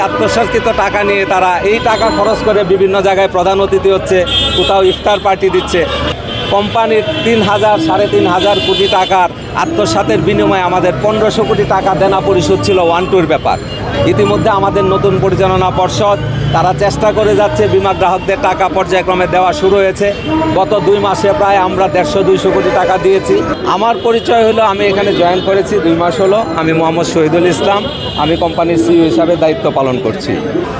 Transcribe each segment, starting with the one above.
আত্মসাৎকৃত টাকা নিয়ে তারা এই টাকা খরচ করে বিভিন্ন জায়গায় প্রধান অতিথি হচ্ছে, কোথাও ইফতার পার্টি দিচ্ছে। কোম্পানির 3,000 3,500 কোটি টাকার আত্মসাতের বিনিময়ে আমাদের 1500 কোটি টাকা দেনা পরিশোধ ছিল 1-2 ব্যাপার। ইতিমধ্যে আমাদের নতুন পরিচালনা পর্ষদ তারা চেষ্টা করে যাচ্ছে, বিমা গ্রাহকদের টাকা পর্যায়ক্রমে দেওয়া শুরু হয়েছে। গত 2 মাসে প্রায় আমরা 150-200 কোটি টাকা দিয়েছি। আমার পরিচয় হলো, আমি এখানে জয়েন করেছি 2 মাস হলো। আমি মোহাম্মদ শহীদুল ইসলাম, আমি কোম্পানির সিইও হিসাবে দায়িত্ব পালন করছি।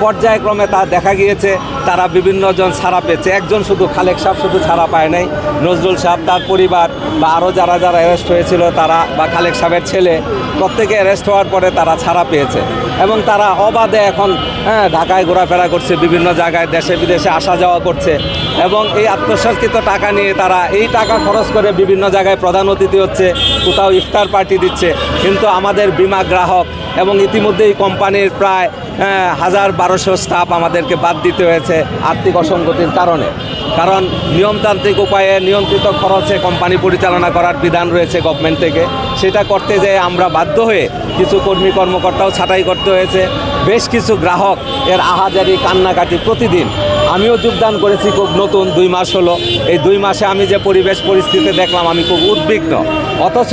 পর্যায়ক্রমে তা দেখা গিয়েছে তারা বিভিন্ন জন ছাড়া পেয়েছে। একজন শুধু খালেক সাহেব শুধু ছাড়া পায় নাই, নজরুল সাহেব, তার পরিবার বা আরও যারা অ্যারেস্ট হয়েছিল তারা বা খালেক সাহেবের ছেলে প্রত্যেকে অ্যারেস্ট হওয়ার পরে তারা ছাড়া পেয়েছে এবং তারা অবাধে এখন ঢাকায় ঘোরাফেরা করছে, বিভিন্ন জায়গায় দেশে বিদেশে আসা যাওয়া করছে এবং এই আত্মসাৎকৃত টাকা নিয়ে তারা এই টাকা খরচ করে বিভিন্ন জায়গায় প্রধান অতিথি হচ্ছে, কোথাও ইফতার পার্টি দিচ্ছে। কিন্তু আমাদের বিমা গ্রাহক এবং ইতিমধ্যেই কোম্পানির প্রায় 1000-1200 স্টাফ আমাদেরকে বাদ দিতে হয়েছে আর্থিক অসঙ্গতির কারণে। কারণ নিয়মতান্ত্রিক উপায়ে নিয়ন্ত্রিত খরচে কোম্পানি পরিচালনা করার বিধান রয়েছে গভর্নমেন্ট থেকে, সেটা করতে যেয়ে আমরা বাধ্য হয়ে কিছু কর্মী কর্মকর্তাও ছাঁটাই করতে হয়েছে। বেশ কিছু গ্রাহক এর আহাজারি কান্নাকাটি প্রতিদিন। আমিও যোগদান করেছি খুব নতুন 2 মাস হলো। এই 2 মাসে আমি যে পরিবেশ পরিস্থিতি দেখলাম আমি খুব উদ্বিগ্ন। অথচ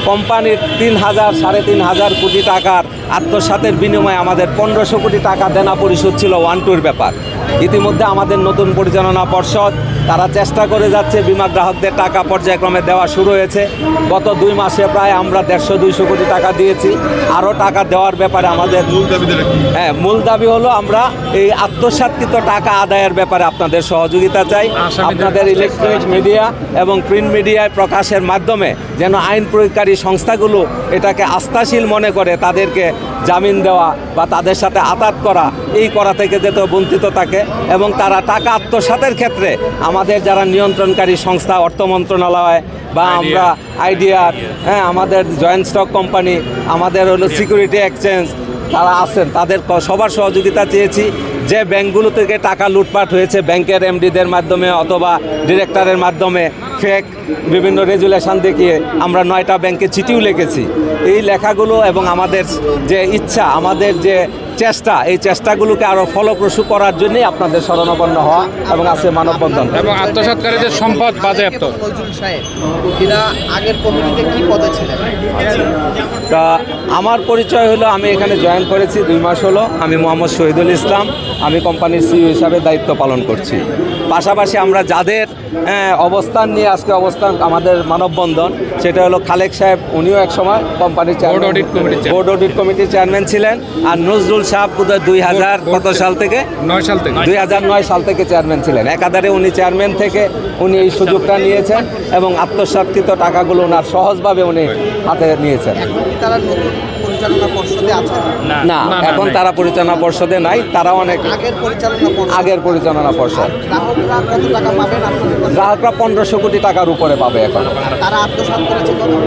কোম্পানির 3,000 3,500 কোটি টাকার আত্মসাতের বিনিময়ে আমাদের 1500 কোটি টাকা দেনা পরিশোধ ছিল 1-2 ব্যাপার। ইতিমধ্যে আমাদের নতুন পরিচালনা পর্ষদ তারা চেষ্টা করে যাচ্ছে, বিমা গ্রাহকদের টাকা পর্যায়ক্রমে দেওয়া শুরু হয়েছে। গত 2 মাসে প্রায় আমরা 150-200 কোটি টাকা দিয়েছি। আরও টাকা দেওয়ার ব্যাপারে আমাদের মূল দাবি হলো আমরা এই আত্মসাৎকৃত টাকা আদায়ের ব্যাপারে আপনাদের সহযোগিতা চাই। আপনাদের ইলেকট্রনিক মিডিয়া এবং প্রিন্ট মিডিয়ায় প্রকাশের মাধ্যমে যেন আইন প্রয়োগকারী সংস্থাগুলো এটাকে আস্থাশীল মনে করে তাদেরকে জামিন দেওয়া বা তাদের সাথে আতাত করা, এই করা থেকে যাতে বঞ্চিত থাকে এবং তারা টাকা আত্মসাতের ক্ষেত্রে আমাদের যারা নিয়ন্ত্রণকারী সংস্থা, অর্থ মন্ত্রণালয় বা আমরা আইডিআর, আমাদের জয়েন্ট স্টক কোম্পানি, আমাদের হলো সিকিউরিটি এক্সচেঞ্জ, তারা আছেন, তাদের সবার সহযোগিতা চেয়েছি। যে ব্যাংকগুলো থেকে টাকা লুটপাট হয়েছে ব্যাংকের এমডিদের মাধ্যমে অথবা ডিরেক্টরের মাধ্যমে ফেক বিভিন্ন রেজুলেশন দেখিয়ে আমরা 9টা ব্যাংকে চিঠিও লিখেছি। এই লেখাগুলো এবং আমাদের যে ইচ্ছা, আমাদের যে চেষ্টা, এই চেষ্টাগুলোকে আরও ফলপ্রসূ করার জন্যই আপনাদের শরণাপন্ন হওয়া এবং আছে মানববন্ধন। এবং আত্মসাৎকারীদের সম্পদ বাজেয়াপ্ত। আগের কমিটিতে কি পদে ছিলেন? তা আমার পরিচয় হলো, আমি এখানে জয়েন করেছি 2 মাস হলো। আমি মোহাম্মদ শহীদুল ইসলাম, আমি কোম্পানির সিইও হিসাবে দায়িত্ব পালন করছি। পাশাপাশি আমরা যাদের অবস্থান নিয়ে আজকে আমাদের মানববন্ধন, সেটা হলো খালেক সাহেব, উনিও এক সময় কোম্পানির বোর্ড অডিট কমিটির চেয়ারম্যান ছিলেন। আর নজরুল সাহেব বোধহয় 2009 সাল থেকে চেয়ারম্যান ছিলেন। একাধারে উনি চেয়ারম্যান থেকে উনি এই সুযোগটা নিয়েছেন এবং আত্মসাৎকৃত টাকাগুলো ওনার সহজভাবে উনি হাতে নিয়েছেন। না, এখন তারা পরিচালনা পর্ষদে নাই, তারা অনেক আগের পরিচালনা পর্ষদ। গ্রাহকরা 1500 কোটি টাকার উপরে পাবে এখন।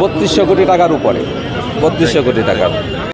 3200 কোটি টাকার উপরে, 3200 কোটি টাকার।